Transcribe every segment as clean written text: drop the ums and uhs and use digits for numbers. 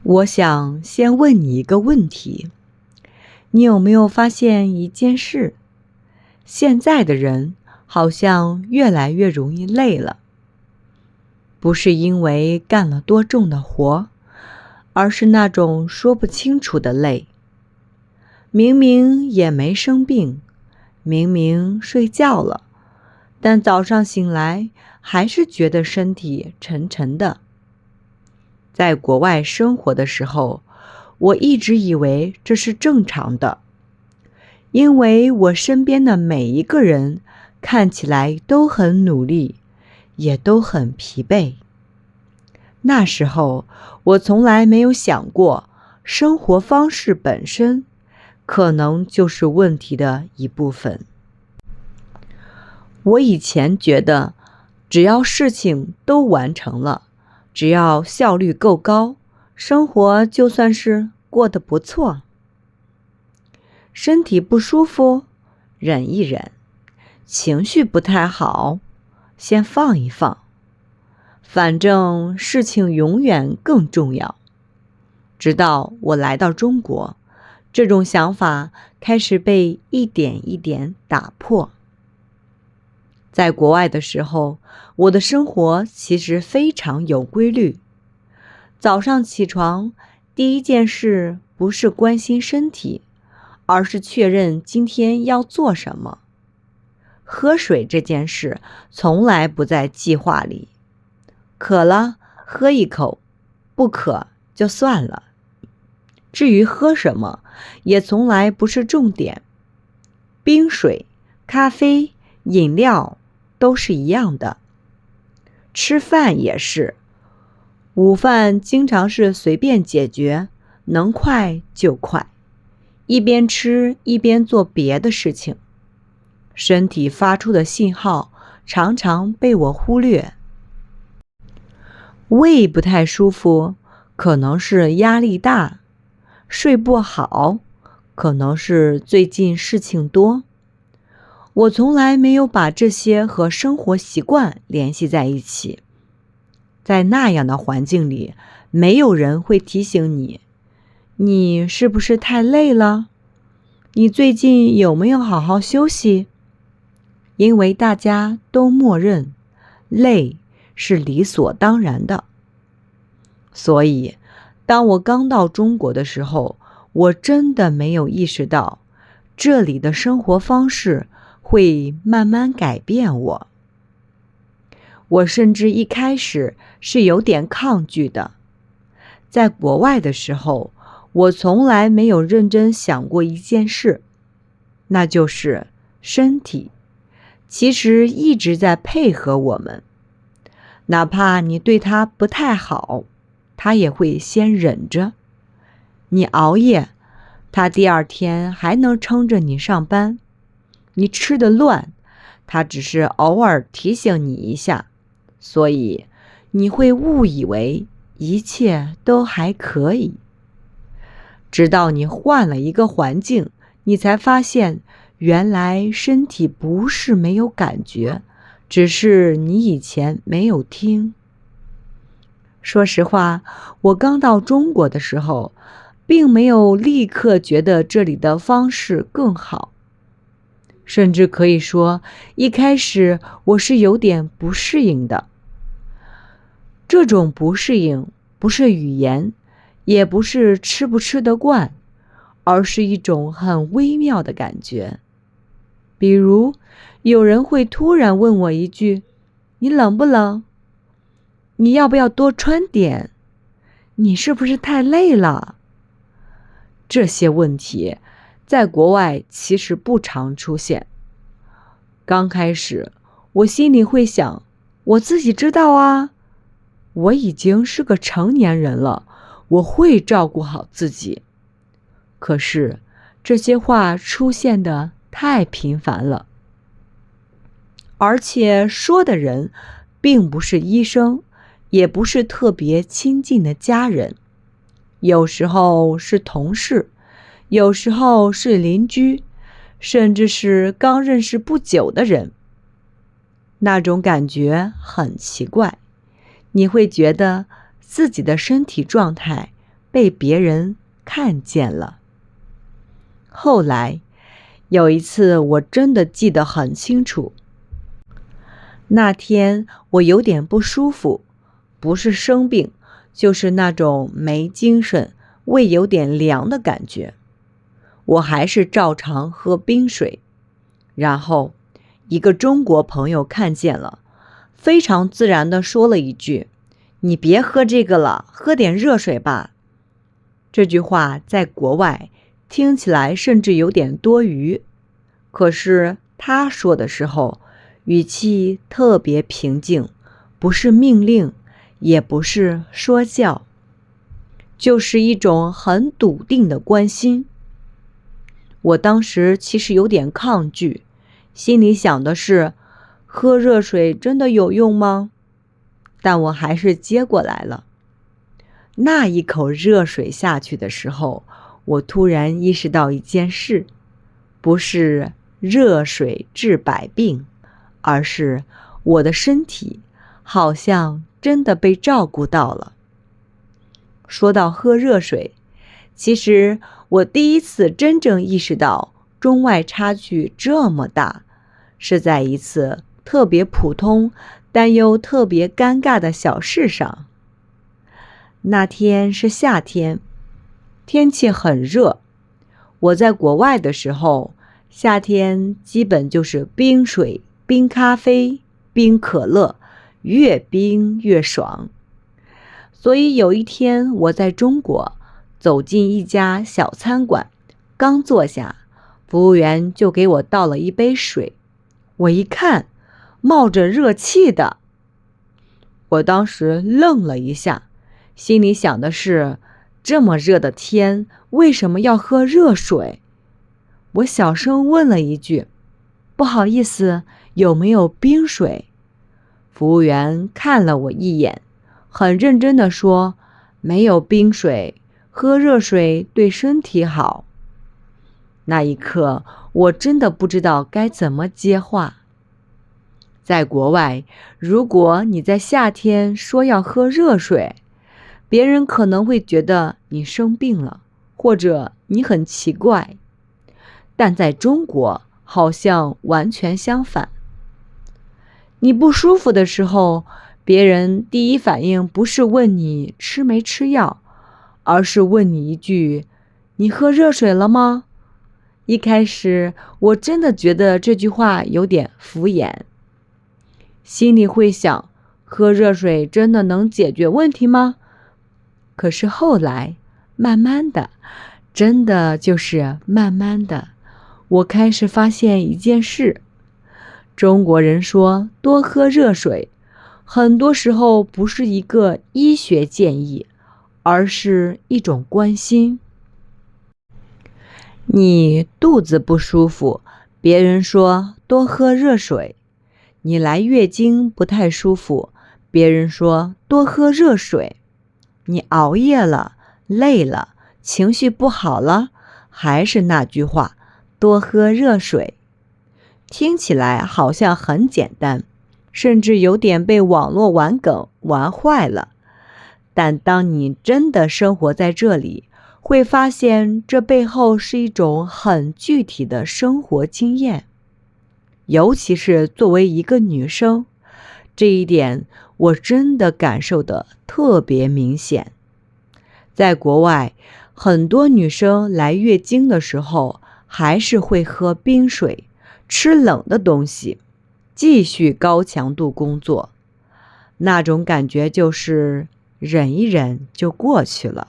我想先问你一个问题，你有没有发现一件事？现在的人好像越来越容易累了，不是因为干了多重的活，而是那种说不清楚的累。明明也没生病，明明睡觉了，但早上醒来还是觉得身体沉沉的。在国外生活的时候，我一直以为这是正常的，因为我身边的每一个人看起来都很努力，也都很疲惫。那时候，我从来没有想过，生活方式本身可能就是问题的一部分。我以前觉得，只要事情都完成了，只要效率够高，生活就算是过得不错。身体不舒服，忍一忍；情绪不太好，先放一放。反正事情永远更重要。直到我来到中国，这种想法开始被一点一点打破。在国外的时候，我的生活其实非常有规律。早上起床，第一件事不是关心身体，而是确认今天要做什么。喝水这件事从来不在计划里，渴了喝一口，不渴就算了。至于喝什么，也从来不是重点。冰水、咖啡、饮料都是一样的。吃饭也是，午饭经常是随便解决，能快就快，一边吃一边做别的事情。身体发出的信号常常被我忽略。胃不太舒服，可能是压力大；睡不好，可能是最近事情多。我从来没有把这些和生活习惯联系在一起。在那样的环境里，没有人会提醒你，你是不是太累了？你最近有没有好好休息？因为大家都默认累是理所当然的。所以，当我刚到中国的时候，我真的没有意识到，这里的生活方式会慢慢改变我。我甚至一开始是有点抗拒的。在国外的时候，我从来没有认真想过一件事，那就是身体其实一直在配合我们。哪怕你对它不太好，它也会先忍着。你熬夜，它第二天还能撑着你上班。你吃得乱，它只是偶尔提醒你一下，所以你会误以为一切都还可以。直到你换了一个环境，你才发现原来身体不是没有感觉，只是你以前没有听。说实话，我刚到中国的时候，并没有立刻觉得这里的方式更好。甚至可以说，一开始我是有点不适应的。这种不适应不是语言，也不是吃不吃得惯，而是一种很微妙的感觉。比如，有人会突然问我一句：“你冷不冷？你要不要多穿点？你是不是太累了？”这些问题在国外其实不常出现。刚开始，我心里会想，我自己知道啊，我已经是个成年人了，我会照顾好自己。可是，这些话出现的太频繁了，而且说的人并不是医生，也不是特别亲近的家人，有时候是同事，有时候是邻居，甚至是刚认识不久的人。那种感觉很奇怪，你会觉得自己的身体状态被别人看见了。后来有一次我真的记得很清楚，那天我有点不舒服，不是生病，就是那种没精神，胃有点凉的感觉。我还是照常喝冰水，然后一个中国朋友看见了，非常自然地说了一句：你别喝这个了，喝点热水吧。这句话在国外听起来甚至有点多余，可是他说的时候语气特别平静，不是命令，也不是说教，就是一种很笃定的关心。我当时其实有点抗拒，心里想的是，喝热水真的有用吗？但我还是接过来了。那一口热水下去的时候，我突然意识到一件事，不是热水治百病，而是我的身体好像真的被照顾到了。说到喝热水，其实我第一次真正意识到中外差距这么大，是在一次特别普通但又特别尴尬的小事上。那天是夏天，天气很热。我在国外的时候，夏天基本就是冰水、冰咖啡、冰可乐，越冰越爽。所以有一天我在中国走进一家小餐馆，刚坐下，服务员就给我倒了一杯水。我一看，冒着热气的。我当时愣了一下，心里想的是，这么热的天，为什么要喝热水？我小声问了一句，不好意思，有没有冰水？服务员看了我一眼，很认真地说，没有冰水，喝热水对身体好。那一刻，我真的不知道该怎么接话。在国外，如果你在夏天说要喝热水，别人可能会觉得你生病了，或者你很奇怪。但在中国，好像完全相反。你不舒服的时候，别人第一反应不是问你吃没吃药，而是问你一句：你喝热水了吗？一开始我真的觉得这句话有点敷衍，心里会想，喝热水真的能解决问题吗？可是后来，慢慢的，真的就是慢慢的，我开始发现一件事，中国人说多喝热水，很多时候不是一个医学建议，而是一种关心。你肚子不舒服，别人说多喝热水；你来月经不太舒服，别人说多喝热水；你熬夜了，累了，情绪不好了，还是那句话，多喝热水。听起来好像很简单，甚至有点被网络玩梗玩坏了。但当你真的生活在这里，会发现这背后是一种很具体的生活经验。尤其是作为一个女生，这一点我真的感受得特别明显。在国外，很多女生来月经的时候，还是会喝冰水，吃冷的东西，继续高强度工作。那种感觉就是忍一忍就过去了。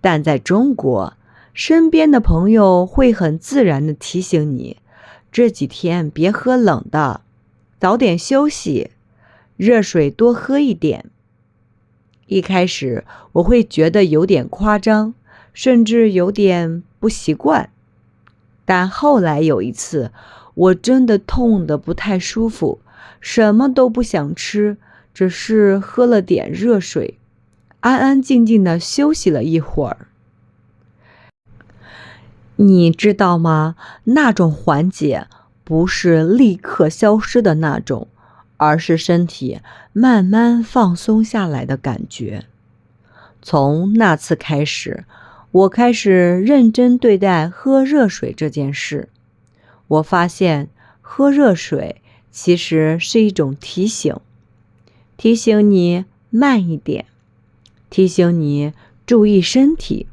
但在中国，身边的朋友会很自然地提醒你，这几天别喝冷的，早点休息，热水多喝一点。一开始我会觉得有点夸张，甚至有点不习惯。但后来有一次，我真的痛得不太舒服，什么都不想吃，只是喝了点热水，安安静静地休息了一会儿。你知道吗？那种缓解不是立刻消失的那种，而是身体慢慢放松下来的感觉。从那次开始，我开始认真对待喝热水这件事。我发现喝热水其实是一种提醒，提醒你慢一点，提醒你注意身体，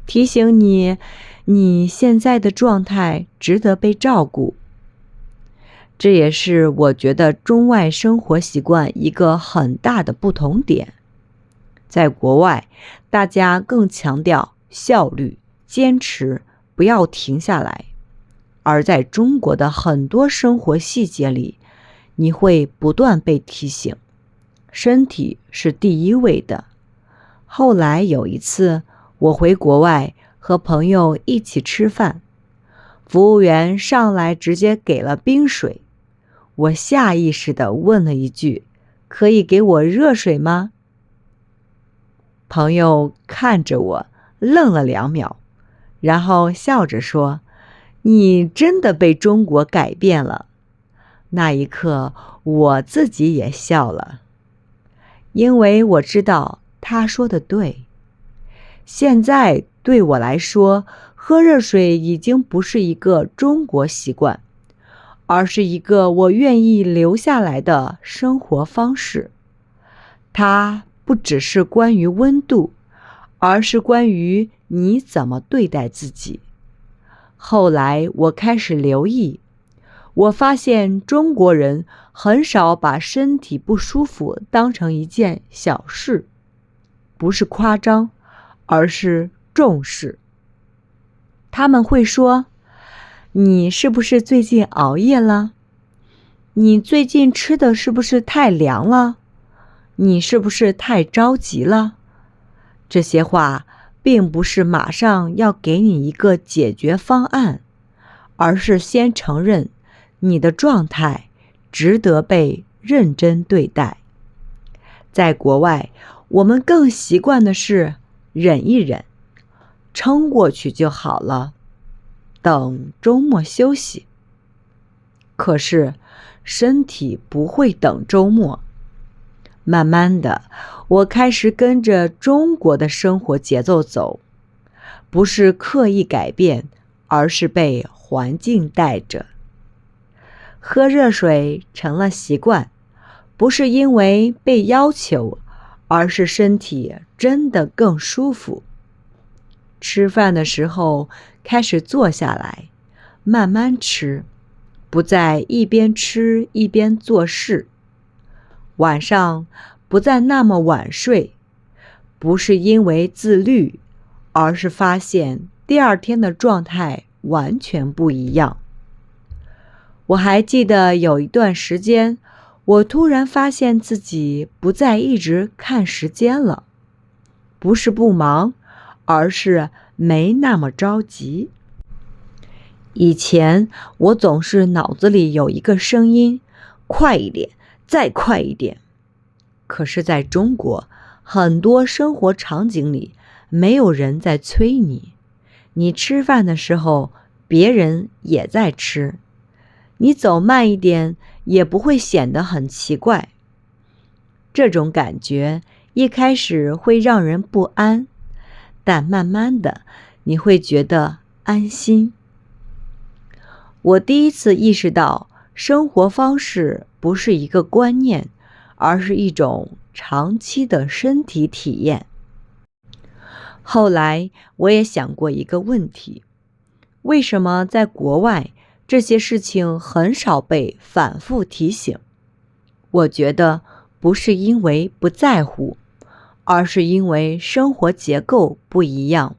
提醒你你现在的状态值得被照顾。这也是我觉得中外生活习惯一个很大的不同点。在国外，大家更强调效率、坚持，不要停下来。而在中国的很多生活细节里，你会不断被提醒，身体是第一位的。后来有一次，我回国外和朋友一起吃饭，服务员上来直接给了冰水。我下意识地问了一句：“可以给我热水吗？”朋友看着我，愣了2秒，然后笑着说：“你真的被中国改变了。”那一刻，我自己也笑了，因为我知道他说的对。现在对我来说，喝热水已经不是一个中国习惯，而是一个我愿意留下来的生活方式。它不只是关于温度，而是关于你怎么对待自己。后来我开始留意，我发现中国人很少把身体不舒服当成一件小事，不是夸张，而是重视。他们会说：“你是不是最近熬夜了？你最近吃的是不是太凉了？你是不是太着急了？”这些话并不是马上要给你一个解决方案，而是先承认你的状态值得被认真对待。在国外，我们更习惯的是忍一忍，撑过去就好了，等周末休息。可是身体不会等周末。慢慢的，我开始跟着中国的生活节奏走，不是刻意改变，而是被环境带着。喝热水成了习惯，不是因为被要求，而是身体真的更舒服。吃饭的时候开始坐下来，慢慢吃，不再一边吃一边做事。晚上不再那么晚睡，不是因为自律，而是发现第二天的状态完全不一样。我还记得有一段时间，我突然发现自己不再一直看时间了，不是不忙，而是没那么着急。以前我总是脑子里有一个声音，快一点，再快一点。可是在中国，很多生活场景里，没有人在催你。你吃饭的时候，别人也在吃。你走慢一点，也不会显得很奇怪。这种感觉一开始会让人不安，但慢慢的，你会觉得安心。我第一次意识到，生活方式不是一个观念，而是一种长期的身体体验。后来我也想过一个问题，为什么在国外这些事情很少被反复提醒？我觉得不是因为不在乎，而是因为生活结构不一样。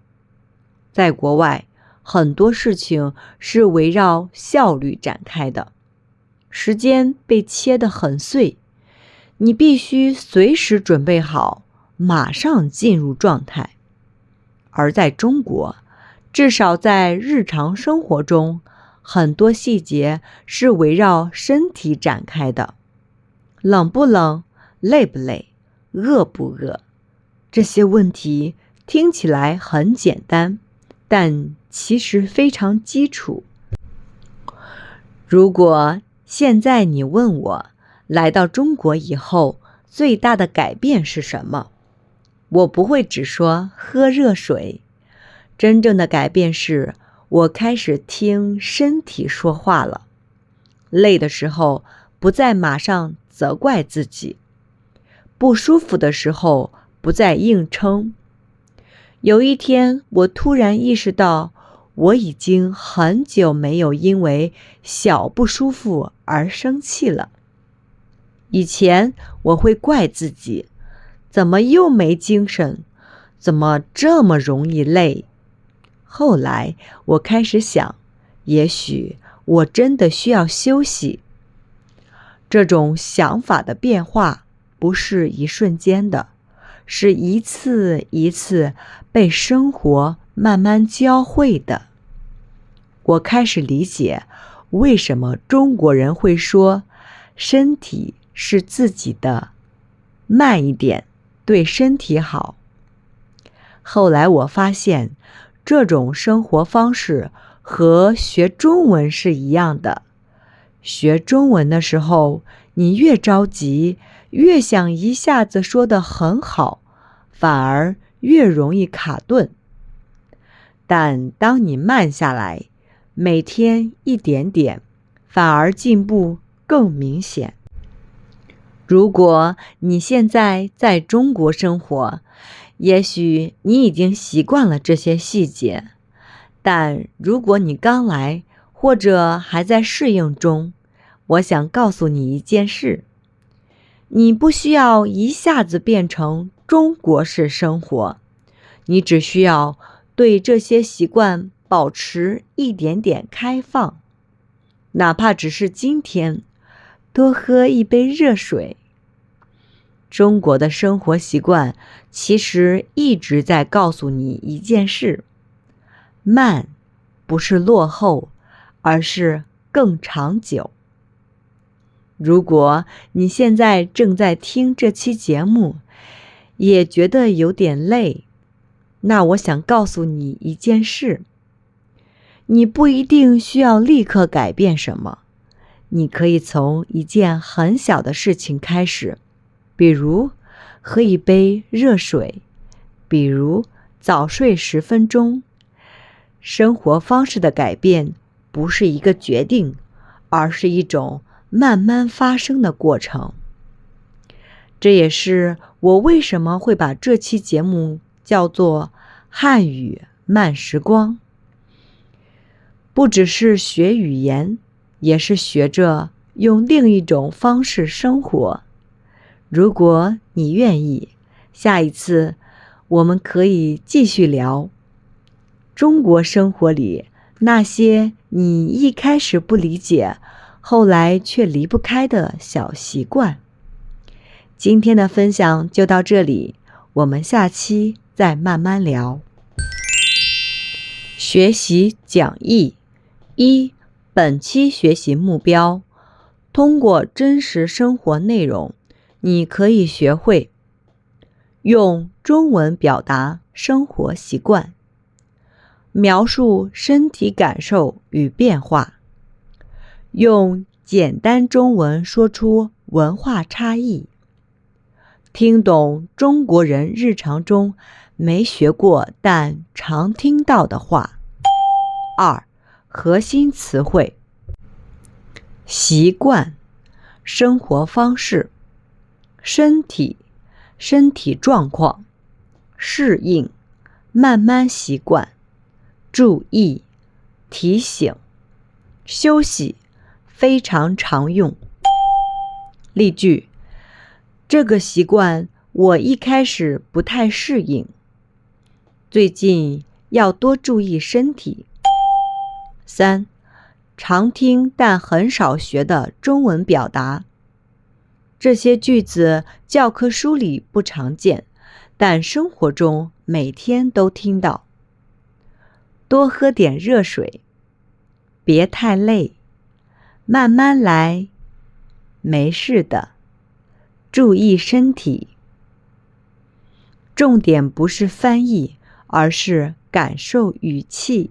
在国外，很多事情是围绕效率展开的，时间被切得很碎，你必须随时准备好，马上进入状态。而在中国，至少在日常生活中，很多细节是围绕身体展开的，冷不冷，累不累，饿不饿，这些问题听起来很简单，但其实非常基础。如果现在你问我，来到中国以后，最大的改变是什么？我不会只说喝热水，真正的改变是我开始听身体说话了。累的时候不再马上责怪自己，不舒服的时候不再硬撑。有一天，我突然意识到，我已经很久没有因为小不舒服而生气了。以前我会怪自己，怎么又没精神？怎么这么容易累？后来我开始想，也许我真的需要休息。这种想法的变化不是一瞬间的，是一次一次被生活慢慢教会的。我开始理解为什么中国人会说身体是自己的，慢一点对身体好。后来我发现，这种生活方式和学中文是一样的。学中文的时候，你越着急，越想一下子说得很好，反而越容易卡顿。但当你慢下来，每天一点点，反而进步更明显。如果你现在在中国生活，也许你已经习惯了这些细节，但如果你刚来，或者还在适应中，我想告诉你一件事，你不需要一下子变成中国式生活，你只需要对这些习惯保持一点点开放，哪怕只是今天，多喝一杯热水。中国的生活习惯其实一直在告诉你一件事，慢不是落后，而是更长久。如果你现在正在听这期节目，也觉得有点累，那我想告诉你一件事，你不一定需要立刻改变什么，你可以从一件很小的事情开始，比如喝一杯热水，比如早睡10分钟。生活方式的改变不是一个决定，而是一种慢慢发生的过程。这也是我为什么会把这期节目叫做汉语慢时光。不只是学语言，也是学着用另一种方式生活。如果你愿意，下一次我们可以继续聊中国生活里那些你一开始不理解，后来却离不开的小习惯。今天的分享就到这里，我们下期再慢慢聊。学习讲义1，本期学习目标：通过真实生活内容，你可以学会用中文表达生活习惯，描述身体感受与变化，用简单中文说出文化差异，听懂中国人日常中没学过但常听到的话。2，核心词汇：习惯、生活方式、身体、身体状况、适应、慢慢习惯、注意、提醒、休息，非常常用。例句：这个习惯我一开始不太适应，最近要多注意身体。3，常听但很少学的中文表达。这些句子教科书里不常见，但生活中每天都听到。多喝点热水，别太累，慢慢来，没事的，注意身体。重点不是翻译，而是感受语气。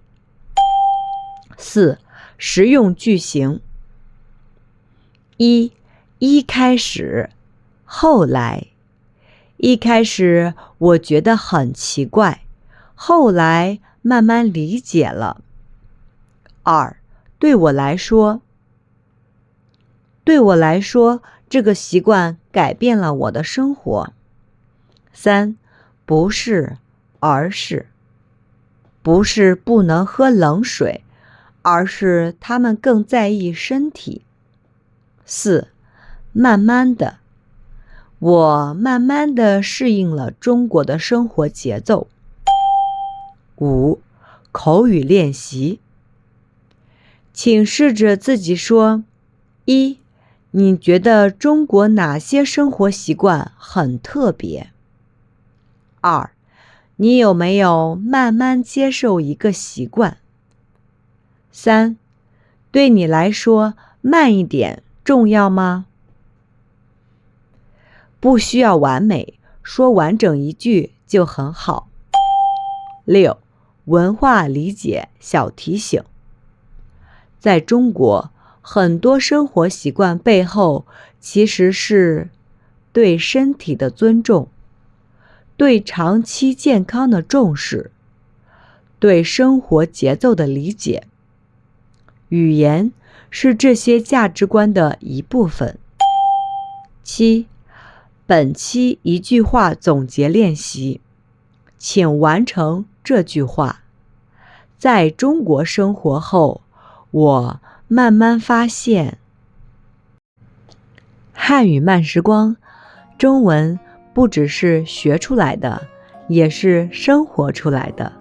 4，实用句型：一开始，后来，一开始我觉得很奇怪，后来慢慢理解了。2. 对我来说，这个习惯改变了我的生活。3. 不是，而是。不是不能喝冷水，而是他们更在意身体。4. 慢慢的，我慢慢的适应了中国的生活节奏。5. 口语练习，请试着自己说： 1. 你觉得中国哪些生活习惯很特别？ 2. 你有没有慢慢接受一个习惯？ 3. 对你来说，慢一点重要吗？不需要完美，说完整一句就很好。6. 文化理解小提醒，在中国，很多生活习惯背后其实是对身体的尊重，对长期健康的重视，对生活节奏的理解。语言是这些价值观的一部分。7. 本期一句话总结练习，请完成这句话：在中国生活后，我慢慢发现，汉语慢时光，中文不只是学出来的，也是生活出来的。